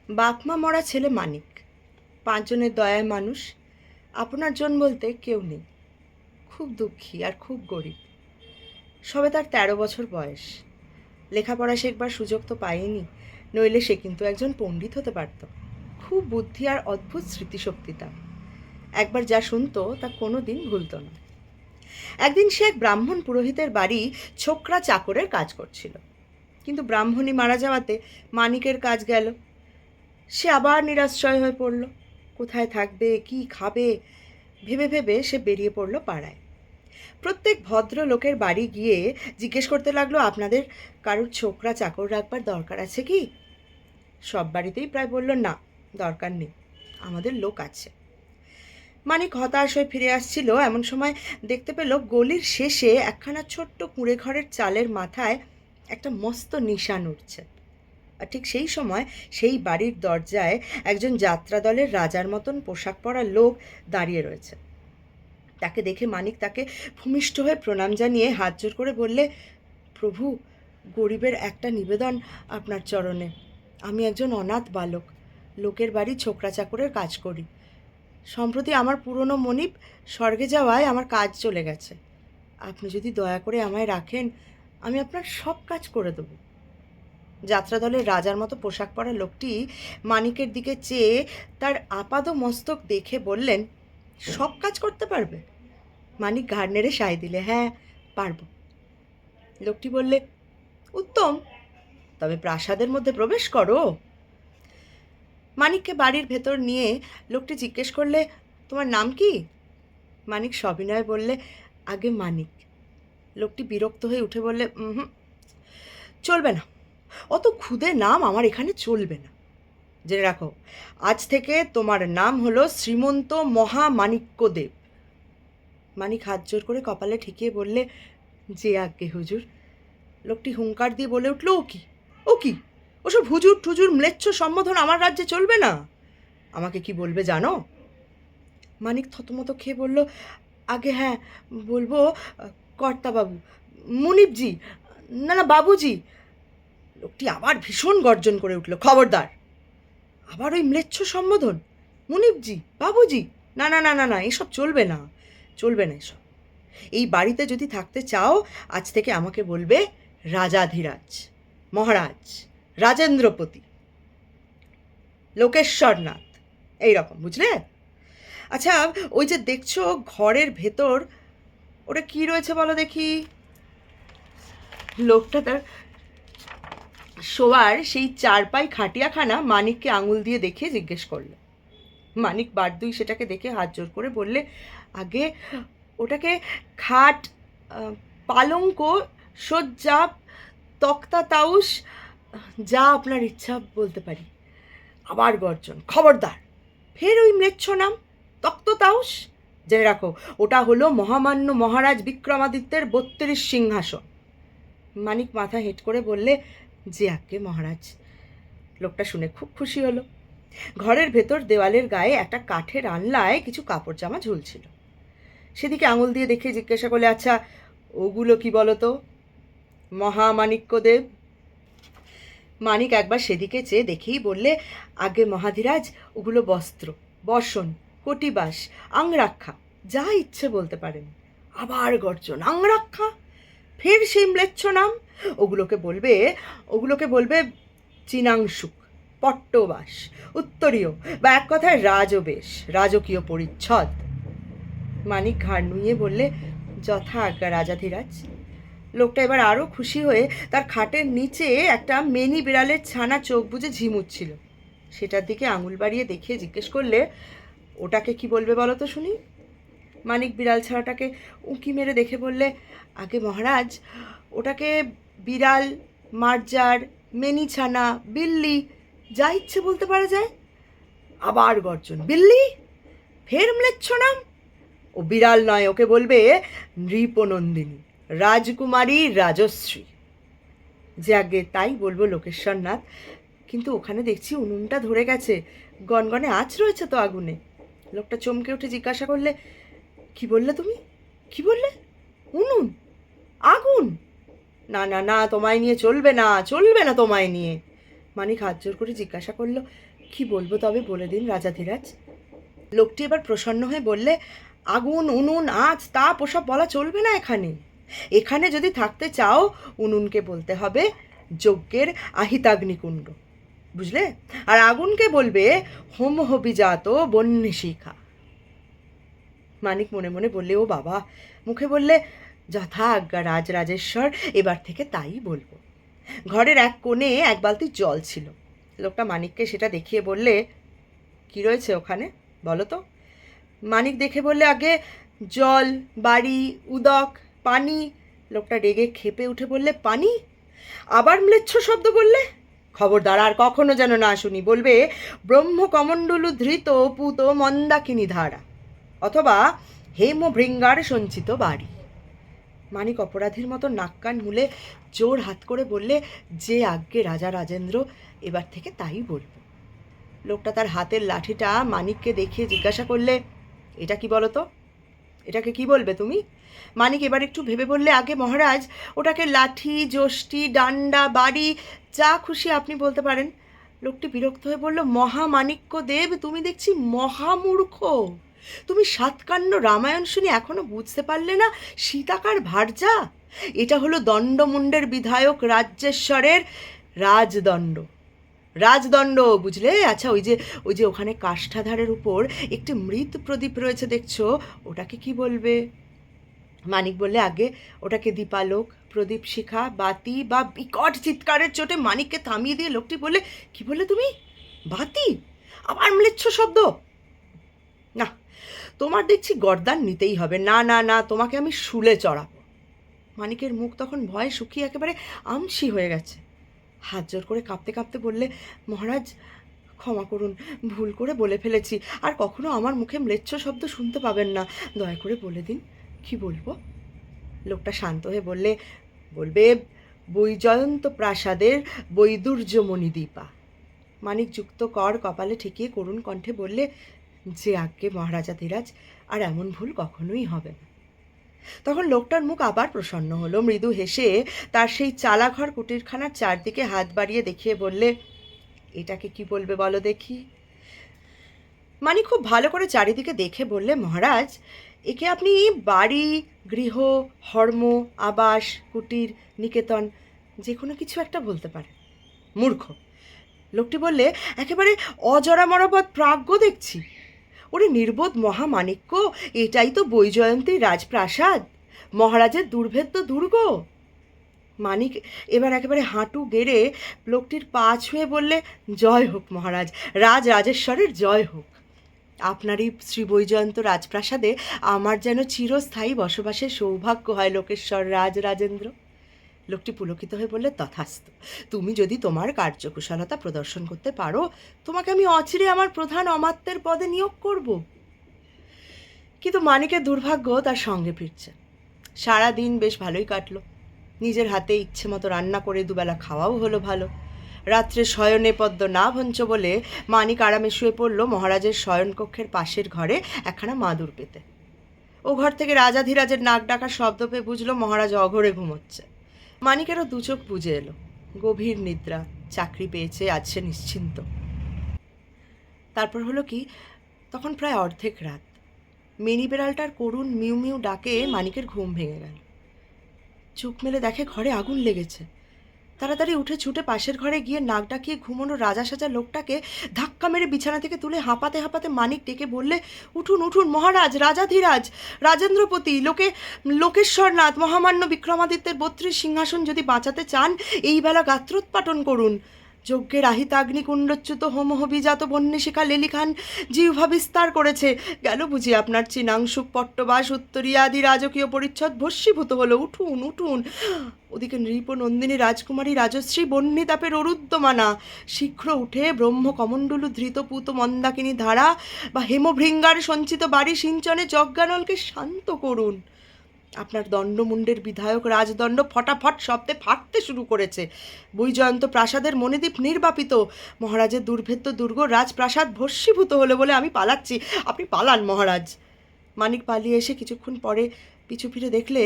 বাপ-মা মরা ছেলে মানিক, ৫ জনের দয়ায় মানুষ, আপনার জন বলতে কেউ নেই। খুব দুঃখী আর খুব গরিব। সবে তার ১৩ বছর বয়স। লেখাপড়া শেখবার সুযোগ তো পায়নি, নইলে সে কিন্তু একজন পণ্ডিত হতে পারত। খুব বুদ্ধি আর অদ্ভুত স্মৃতিশক্তি তার। একবার যা শুনতো তা কোনো দিন ভুলত না। একদিন সে এক ব্রাহ্মণ পুরোহিতের বাড়ি ছোকরা চাকরের কাজ করছিল, কিন্তু ব্রাহ্মণী মারা যাওয়াতে মানিকের কাজ গেল। সে আবার নিরাশ্রয় হয়ে পড়ল। কোথায় থাকবে, কি খাবে, ভেবে ভেবে সে বেরিয়ে পড়ল পাড়ায়। প্রত্যেক ভদ্র লোকের বাড়ি গিয়ে জিজ্ঞেস করতে লাগলো, আপনাদের কারোর ছোকরা চাকর রাখবার দরকার আছে কি? সব বাড়িতেই প্রায় বলল, না, দরকার নেই, আমাদের লোক আছে। মানিক হতাশ হয়ে ফিরে আসছিল, এমন সময় দেখতে পেল গলির শেষে একখানা ছোট্ট কুঁড়ে ঘরের চালের মাথায় একটা মস্ত নিশান উঠছে। আর ঠিক সেই সময় সেই বাড়ির দরজায় একজন যাত্রা দলের রাজার মতন পোশাক পরা লোক দাঁড়িয়ে রয়েছে। তাকে দেখে মানিক তাকে ভূমিষ্ঠ হয়ে প্রণাম জানিয়ে হাত জোর করে বললে, প্রভু, গরিবের একটা নিবেদন আপনার চরণে। আমি একজন অনাথ বালক, লোকের বাড়ি ছোকরা চাকরের কাজ করি। সম্প্রতি আমার পুরনো মনিব স্বর্গে যাওয়ায় আমার কাজ চলে গেছে। আপনি যদি দয়া করে আমায় রাখেন, আমি আপনার সব কাজ করে দেবো। যাত্রা দলের রাজার মতো পোশাক পরা লোকটি মানিকের দিকে চেয়ে তার আপাদ মস্তক দেখে বললেন, সব কাজ করতে পারবে? মানিক ঘাড় নেড়ে সায় দিলে, হ্যাঁ, পারবো। লোকটি বললে, উত্তম, তবে প্রাসাদের মধ্যে প্রবেশ করো। মানিককে বাড়ির ভেতর নিয়ে লোকটি জিজ্ঞেস করলে, তোমার নাম কি? মানিক সবিনয়ে বললে, আগে মানিক। লোকটি বিরক্ত হয়ে উঠে বললে, চলবে না, অত ক্ষুদে নাম আমার এখানে চলবে না। জেনে রাখো, আজ থেকে তোমার নাম হলো শ্রীমন্ত মহামাণিক্যদেব। মানিক হাত জোর করে কপালে ঠেকিয়ে বললে, যে আজ্ঞে হুজুর। লোকটি হুঙ্কার দিয়ে বলে উঠল, ও কি, ও কি, ওসব হুজুর টুজুর ম্লেচ্ছ সম্বোধন আমার রাজ্যে চলবে না। আমাকে কি বলবে জানো? মানিক থতমত খেয়ে বলল, আগে হ্যাঁ, বলবো কর্তাবাবু, মুনিবজি, না না বাবুজি। লোকটি আবার ভীষণ গর্জন করে উঠল, খবরদার, আবার ওই ম্লেচ্ছ সম্বোধন, মুনিবজি, বাবুজি, না না না না না, এসব চলবে না, চলবে না এসব। এই বাড়িতে যদি থাকতে চাও, আজ থেকে আমাকে বলবে রাজাধিরাজ, মহারাজ, রাজেন্দ্রপতি, লোকেশ্বরনাথ, এই রকম, বুঝলে? আচ্ছা, ওই যে দেখছো ঘরের ভেতর, ওটা কি রয়েছে বলো দেখি? লোকটা তার শোয়ার সেই চারপাই খাটিয়াখানা মানিককে আঙুল দিয়ে দেখে জিজ্ঞেস করলো। মানিক বারদুই সেটাকে দেখে হাত জোর করে বললে, আগে ওটাকে খাট, পালঙ্ক, শয্যা, তক্তা তাউস, যা আপনার ইচ্ছা বলতে পারি। আবার গর্জন, খবরদার, ফের ওই ম্লেচ্ছ নাম, তক্ত তাউস। জেনে রাখো, ওটা হলো মহামান্য মহারাজ বিক্রমাদিত্যের ৩২ সিংহাসন। মানিক মাথা হেঁট করে বললে, যে আজ্ঞে মহারাজ। লোকটা শুনে খুব খুশি হলো। ঘরের ভেতর দেওয়ালের গায়ে একটা কাঠের আনলায় কিছু কাপড় জামা ঝুলছিল। সেদিকে আঙুল দিয়ে দেখে জিজ্ঞাসা করলে, আচ্ছা, ওগুলো কি বলো তো? মহামাণিক্যদেব। মানিক একবার সেদিকে চেয়ে দেখেই বললে, আগে মহাধিরাজ, ওগুলো বস্ত্র, বসন, কটিবাস, আংরাক্ষা, যা ইচ্ছে বলতে পারেন। আবার গর্জন, আংরাক্ষা, ফের সেই ম্লেচ্ছ নাম। ওগুলোকে বলবে চীনাংশুক, পট্টবাস, উত্তরীয়, বা এক কথায় রাজবেশ, রাজকীয় পরিচ্ছদ। মানিক ঘাড় নুইয়ে বললে, যথা আজ্ঞা রাজাধিরাজ। লোকটা এবার আরও খুশি হয়ে তার খাটের নিচে একটা মেনি বিড়ালের ছানা চোখ বুজে ঝিমুচ্ছিল, সেটার দিকে আঙুল বাড়িয়ে দেখিয়ে জিজ্ঞেস করলে, ওটাকে কি বলবে বলো তো শুনি? মানিক বিড়াল ছানাটাকে উঁকি মেরে দেখে বললে, আগে মহারাজ, ওটাকে বিড়াল, মার্জার, মেনি ছানা, বিল্লি, যা ইচ্ছে বলতে পারা যায়। আবার গর্জন, বিল্লি, ফের ম্লেচ্ছ নাম। ও বিড়াল নয়, ওকে বলবে নৃপনন্দিনী, রাজকুমারী, রাজশ্রী। যে আগে তাই বলবো লোকেশ্বরনাথ, কিন্তু ওখানে দেখছি উনুনটা ধরে গেছে, গনগনে আঁচ রয়েছে তো আগুনে। লোকটা চমকে উঠে জিজ্ঞাসা করলে, কি বললে তুমি, কি বললে? উনুন, আগুন? না না না, তোমায় নিয়ে চলবে না, চলবে না তোমায় নিয়ে। মানিক হাত জোর করে জিজ্ঞাসা করলো, কি বলবো তবে বলে দিন রাজাধিরাজ। লোকটি এবার প্রসন্ন হয়ে বললে, আগুন উনুন আঁচ তাপ ওসব বলা চলবে না এখানে। এখানে যদি থাকতে চাও উনুনকে বলতে হবে যজ্ঞের আহিতাগ্নিকুণ্ড, বুঝলে? আর আগুনকে বলবে হোম হবিজাত বন্যশিখা। মানিক মনে মনে বললে, ও বাবা, মুখে বললে, যথা আজ্ঞা রাজরাজেশ্বর, এবার থেকে তাই বলবো। ঘরের এক কোণে এক বালতি জল ছিল। লোকটা মানিককে সেটা দেখিয়ে বললে, কি রয়েছে ওখানে বলো তো? মানিক দেখে বললে, আগে জল, বাড়ি, উদক, পানি। লোকটা রেগে খেপে উঠে বললে, পানি? আবার ম্লেচ্ছ শব্দ বললে? খবরদার আর কখনো যেন না শুনি। বলবে ব্রহ্মকমণ্ডলু ধৃত পুত মন্দাকিনী ধারা, অথবা হেমভৃঙ্গার সঞ্চিত বাড়ি। মানিক অপরাধীর মতো নাক কান মুলে জোর হাত করে বললে, যে আজ্ঞে রাজা রাজেন্দ্র, এবার থেকে তাই বলবো। লোকটা তার হাতের লাঠিটা মানিককে দেখিয়ে জিজ্ঞাসা করলে, এটা কি বলো তো? এটাকে কি বলবে তুমি? মানিক এবার একটু ভেবে বললে, আগে মহারাজ, ওটাকে লাঠি, যষ্টি, ডান্ডা, বাড়ি, যা খুশি আপনি বলতে পারেন। লোকটি বিরক্ত হয়ে বলল, মহামাণিক্য দেব, তুমি দেখছি মহামূর্খ। তুমি সাতকাণ্ড রামায়ণ শুনি এখনো বুঝতে পারলে না সীতাকার ভার্যা? এটা হলো দণ্ডমুণ্ডের বিধায়ক রাজ্যেশ্বরের রাজদণ্ড। রাজদণ্ড, বুঝলে? আচ্ছা, ওই যে ওখানে কাষ্ঠাধারের উপর একটি মৃত প্রদীপ রয়েছে দেখছো, ওটাকে কি বলবে? মানিক বললে, আগে ওটাকে দীপালোক, প্রদীপ শিখা, বাতি বা বিকট চিৎকারের চোটে মানিককে থামিয়ে দিয়ে লোকটি বললে, কি বললে তুমি? বাতি? আবার ম্লেচ্ছ শব্দ? না, তোমার দেখছি গর্দান নিতেই হবে। না না না, তোমাকে আমি শুলে চড়াবো। মানিকের মুখ তখন ভয়ে শুকিয়ে একেবারে আমসি হয়ে গেছে। হাত জোর করে কাঁপতে কাঁপতে বললে, মহারাজ ক্ষমা করুন, ভুল করে বলে ফেলেছি। আর কখনো আমার মুখে ম্লেচ্ছ শব্দ শুনতে পাবেন না। দয়া করে বলে দিন, কি বলবো? লোকটা শান্ত হয়ে বলবে বৈজয়ন্ত প্রাসাদের বৈদুর্যমণি দীপা। মানিক যুক্ত কর কপালে ঠেকিয়ে করুণ কণ্ঠে বললে, যে আজ্ঞে মহারাজাধিরাজ, আর এমন ভুল কখনোই হবে না। তখন লোকটার মুখ আবার প্রসন্ন হলো। মৃদু হেসে তার সেই চালাঘর কুটিরখানার চারদিকে হাত বাড়িয়ে দেখিয়ে বললে, এটাকে কি বলবে বলো দেখি? মানিক খুব ভালো করে চারিদিকে দেখে বললে, মহারাজ, একে আপনি বাড়ি, গৃহ, হর্ম, আবাস, কুটির, নিকেতন, যে কোনো কিছু একটা বলতে পারেন। মূর্খ! লোকটি বললে, একেবারে অজরামরাবৎ প্রাজ্ঞ দেখছি। ওরে নির্বোধ মহামাণিক্য, এটাই তো বৈজয়ন্তীর রাজপ্রাসাদ, মহারাজের দুর্ভেদ্য দুর্গ। মানিক এবার একেবারে হাঁটু গেড়ে লোকটির পা ছুঁয়ে বললে, জয় হোক মহারাজ, রাজরাজেশ্বরের জয় হোক। আপনারই শ্রী বৈজয়ন্ত রাজপ্রাসাদে আমার যেন চিরস্থায়ী বসবাসের সৌভাগ্য হয় লোকেশ্বর রাজ রাজেন্দ্র। লোকটি পুলকিত হয়ে বললে, তথাস্তু। তুমি যদি তোমার কার্যকুশলতা প্রদর্শন করতে পারো, তোমাকে আমি অচিরে আমার প্রধান অমাত্যের পদে নিয়োগ করব। কিন্তু মানিকের দুর্ভাগ্য তার সঙ্গে ফিরছে। সারা দিন বেশ ভালোই কাটলো। নিজের হাতে ইচ্ছে মতো রান্না করে দুবেলা খাওয়াও হলো ভালো। রাত্রে শয়নে পদ্ম না ভঞ্চ বলে মানিক আরামে শুয়ে পড়ল মহারাজের শয়নকক্ষের পাশের ঘরে একখানা মাদুর পেতে। ও ঘর থেকে রাজাধিরাজের নাক ডাকার শব্দ পেয়ে বুঝলো মহারাজ অঘরে ঘুমোচ্ছে। মানিকেরও দু চোখ বুজে এলো। গভীর নিদ্রা, চাকরি পেয়েছে, আজ সে নিশ্চিন্ত। তারপর হলো কি, তখন প্রায় অর্ধেক রাত। মিনি বেড়ালটার করুণ মিউ মিউ ডাকে মানিকের ঘুম ভেঙে গেল। চোখ মেলে দেখে ঘরে আগুন লেগেছে। তাড়াতাড়ি উঠে ছুটে পাশের ঘরে গিয়ে নাক ডাকিয়ে ঘুমোনো রাজা সাজা লোকটাকে ধাক্কা মেরে বিছানা থেকে তুলে হাঁপাতে হাঁপাতে মানিক ডেকে বললে, উঠুন উঠুন মহারাজ, রাজাধিরাজ, রাজেন্দ্রপতি, লোকেশ্বরনাথ, মহামান্য বিক্রমাদিত্যের 32 সিংহাসন যদি বাঁচাতে চান, এই বেলা গাত্রোৎপাটন করুন। যজ্ঞের আহিতাগ্নিকুণ্ডচ্যুত হোমহবিজাত বন্যশিখা লেলিখান জিহ্বা বিস্তার করেছে। গেল বুঝি আপনার চীনাংশুক পট্টবাস উত্তরীয়াদি রাজকীয় পরিচ্ছদ ভস্মীভূত হলো। উঠুন উঠুন। ওদিকে নৃপ নন্দিনী রাজকুমারী রাজশ্রী বহ্নিতাপের অরুদ্ধমানা শীঘ্র উঠে ব্রহ্মকমণ্ডলু ধৃতপুত মন্দাকিনী ধারা বা হেমভৃঙ্গার সঞ্চিত বাড়ি সিঞ্চনে যজ্ঞানলকে শান্ত করুন। আপনার দণ্ডমুণ্ডের বিধায়ক রাজদণ্ড ফটাফট শব্দে ফাটতে শুরু করেছে। বৈজয়ন্ত প্রাসাদের মণিদ্বীপ নির্বাপিত। মহারাজের দুর্ভেদ্য দুর্গ রাজপ্রাসাদ ভস্মীভূত হলো বলে আমি পালাচ্ছি। আপনি পালান মহারাজ। মানিক পালিয়ে এসে কিছুক্ষণ পরে পিছু ফিরে দেখলে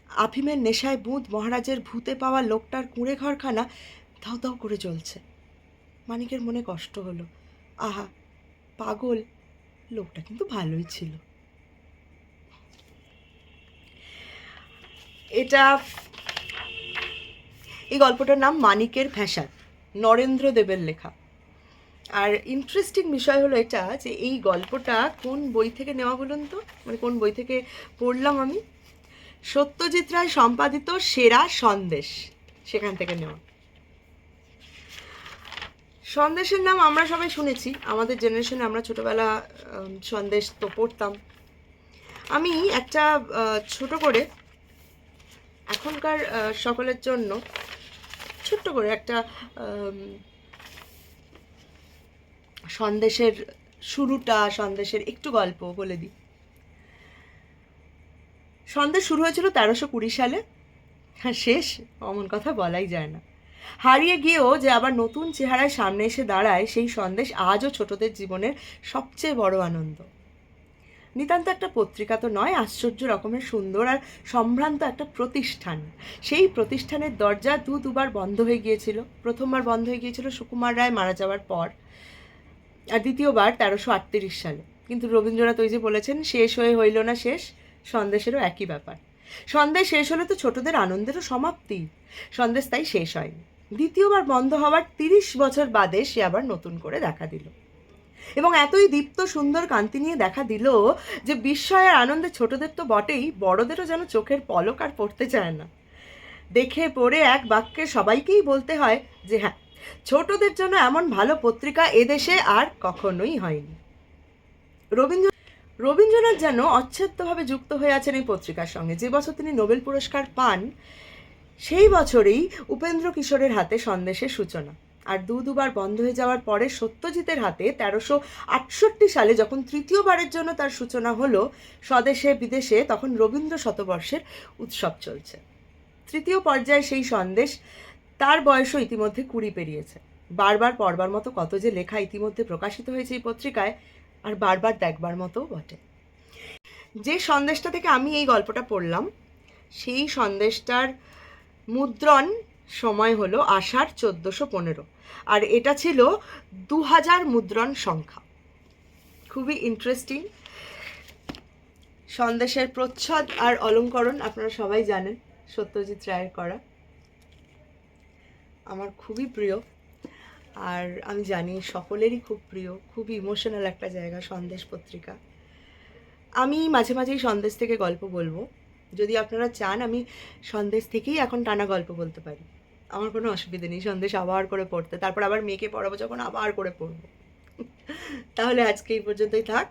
আফিমের নেশায় বুঁদ মহারাজের ভূতে পাওয়া লোকটার কুঁড়ে ঘরখানা দাউ দাউ করে জ্বলছে। মানিকের মনে কষ্ট হলো। আহা, পাগল, লোকটা কিন্তু ভালোই ছিল। এই গল্পটার নাম মানিকের ফ্যাশন, নরেন্দ্র দেবের লেখা। আর ইন্টারেস্টিং বিষয় হলো এটা যে এই গল্পটা কোন বই থেকে নেওয়া বলুন তো, মানে কোন বই থেকে পড়লাম আমি? সত্যজিৎ রায় সম্পাদিত সেরা সন্দেশ, সেখান থেকে নেওয়া। সন্দেশের নাম আমরা সবাই শুনেছি, আমাদের জেনারেশনে আমরা ছোটবেলা সন্দেশ তো পড়তাম। আমি একটা ছোট করে এখনকার সকলের জন্য ছোট্ট করে একটা সন্দেশের শুরুটা, সন্দেশের একটু গল্প বলে দিই। সন্দেশ শুরু হয়েছিল 1320 সালে, হ্যাঁ শেষ অমন কথা বলাই যায় না। হারিয়ে গিয়েও যে আবার নতুন চেহারায় সামনে এসে দাঁড়ায়, সেই সন্দেশ আজও ছোটদের জীবনের সবচেয়ে বড় আনন্দ। নিতান্ত একটা পত্রিকা তো নয়, আশ্চর্য রকমের সুন্দর আর সম্ভ্রান্ত একটা প্রতিষ্ঠান। সেই প্রতিষ্ঠানের দরজা দুবার বন্ধ হয়ে গিয়েছিল। প্রথমবার বন্ধ হয়ে গিয়েছিল সুকুমার রায় মারা যাওয়ার পর, আর দ্বিতীয়বার 1338 সালে। কিন্তু রবীন্দ্রনাথ ওই যে বলেছেন, শেষ হয়ে হইল না শেষ, সন্দেশেরও একই ব্যাপার। সন্দেশ শেষ হলে তো ছোটদের আনন্দেরও সমাপ্তি। সন্দেশ তাই শেষ হয়নি। দ্বিতীয়বার বন্ধ হওয়ার 30 বছর বাদে সে আবার নতুন করে দেখা দিল, এবং এতই দীপ্ত সুন্দর কান্তি নিয়ে দেখা দিল যে বিস্ময় আর আনন্দে ছোটদের তো বটেই, বড়দেরও যেন চোখের পলক আর পড়তে চায় না। দেখে পড়ে এক বাক্যে সবাইকেই বলতে হয় যে হ্যাঁ, ছোটদের জন্য এমন ভালো পত্রিকা এদেশে আর কখনোই হয়নি। রবীন্দ্রনাথ যেন অচ্ছেদ্যভাবে যুক্ত হয়ে আছেন এই পত্রিকার সঙ্গে। যে বছর তিনি নোবেল পুরস্কার পান, সেই বছরেই উপেন্দ্র কিশোরের হাতে সন্দেশের সূচনা। আর দুবার বন্ধ হয়ে যাওয়ার পরে সত্যজিতের হাতে 1368 সালে যখন তৃতীয়বারের জন্য তার সূচনা হলো স্বদেশে বিদেশে, তখন রবীন্দ্র শতবর্ষের উৎসব চলছে। তৃতীয় পর্যায়ে সেই সন্দেশ, তার বয়সও ইতিমধ্যে 20 পেরিয়েছে। বারবার পড়বার মতো কত যে লেখা ইতিমধ্যে প্রকাশিত হয়েছে এই পত্রিকায়, আর বারবার দেখবার মতোও বটে। যে সন্দেশটা থেকে আমি এই গল্পটা পড়লাম, সেই সন্দেশটার মুদ্রণ সময় হলো আষাঢ় 1415, আর এটা ছিল 2000 মুদ্রণ সংখ্যা। খুবই ইন্টারেস্টিং। সন্দেশের প্রচ্ছদ আর অলঙ্করণ আপনারা সবাই জানেন, সত্যজিৎ রায়ের করা। আমার খুবই প্রিয়, আর আমি জানি সকলেরই খুব প্রিয়। খুব ইমোশনাল একটা জায়গা সন্দেশ পত্রিকা। আমি মাঝে মাঝেই সন্দেশ থেকে গল্প বলবো। যদি আপনারা চান, আমি সন্দেশ থেকেই এখন টানা গল্প বলতে পারি, আমার কোনো অসুবিধা নেই। সন্দেশ আবার করে পড়তে, তারপর আবার মেয়েকে পড়াবো যখন, আবার করে পড়বো। তাহলে আজকে এই পর্যন্তই থাক,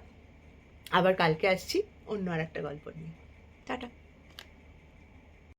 আবার কালকে আসছি অন্য আর একটা গল্প নিয়ে। টাটা।